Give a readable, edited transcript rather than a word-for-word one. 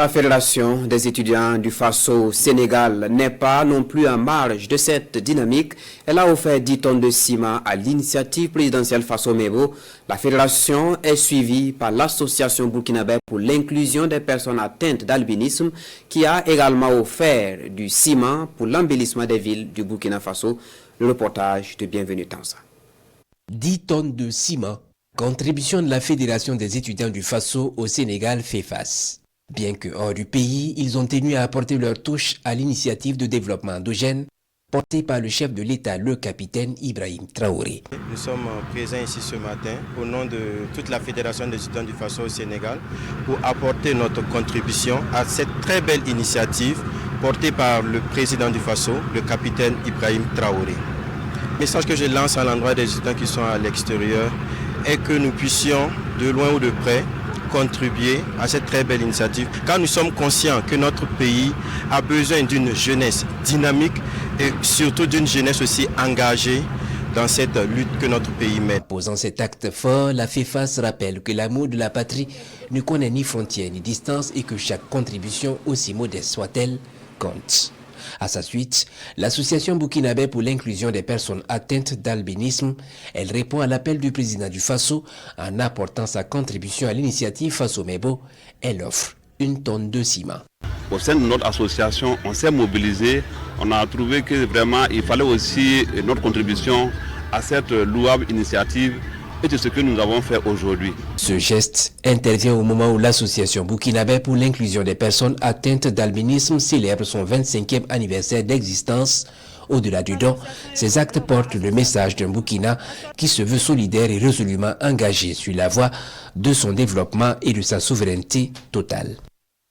La Fédération des étudiants du Faso au Sénégal n'est pas non plus en marge de cette dynamique. Elle a offert 10 tonnes de ciment à l'initiative présidentielle Faso Mebo. La fédération est suivie par l'association burkinabé pour l'inclusion des personnes atteintes d'albinisme qui a également offert du ciment pour l'embellissement des villes du Burkina Faso. Le reportage de Bienvenue Tansa. 10 tonnes de ciment, contribution de la Fédération des étudiants du Faso au Sénégal fait face. Bien que hors du pays, ils ont tenu à apporter leur touche à l'initiative de développement endogène portée par le chef de l'État, le capitaine Ibrahim Traoré. Nous sommes présents ici ce matin au nom de toute la Fédération des étudiants du Faso au Sénégal pour apporter notre contribution à cette très belle initiative portée par le président du Faso, le capitaine Ibrahim Traoré. Le message que je lance à l'endroit des étudiants qui sont à l'extérieur est que nous puissions, de loin ou de près, contribuer à cette très belle initiative, car nous sommes conscients que notre pays a besoin d'une jeunesse dynamique et surtout d'une jeunesse aussi engagée dans cette lutte que notre pays mène. Posant cet acte fort, la FEFAS rappelle que l'amour de la patrie ne connaît ni frontières ni distance et que chaque contribution, aussi modeste soit-elle, compte. À sa suite, l'association burkinabé pour l'inclusion des personnes atteintes d'albinisme, elle répond à l'appel du président du Faso en apportant sa contribution à l'initiative Faso Mebo. Elle offre 1 tonne de ciment. Au sein de notre association, on s'est mobilisé, on a trouvé que vraiment il fallait aussi notre contribution à cette louable initiative. Et c'est ce que nous avons fait aujourd'hui. Ce geste intervient au moment où l'association burkinabé pour l'inclusion des personnes atteintes d'albinisme célèbre son 25e anniversaire d'existence. Au-delà du don, ces actes portent le message d'un Burkina qui se veut solidaire et résolument engagé sur la voie de son développement et de sa souveraineté totale.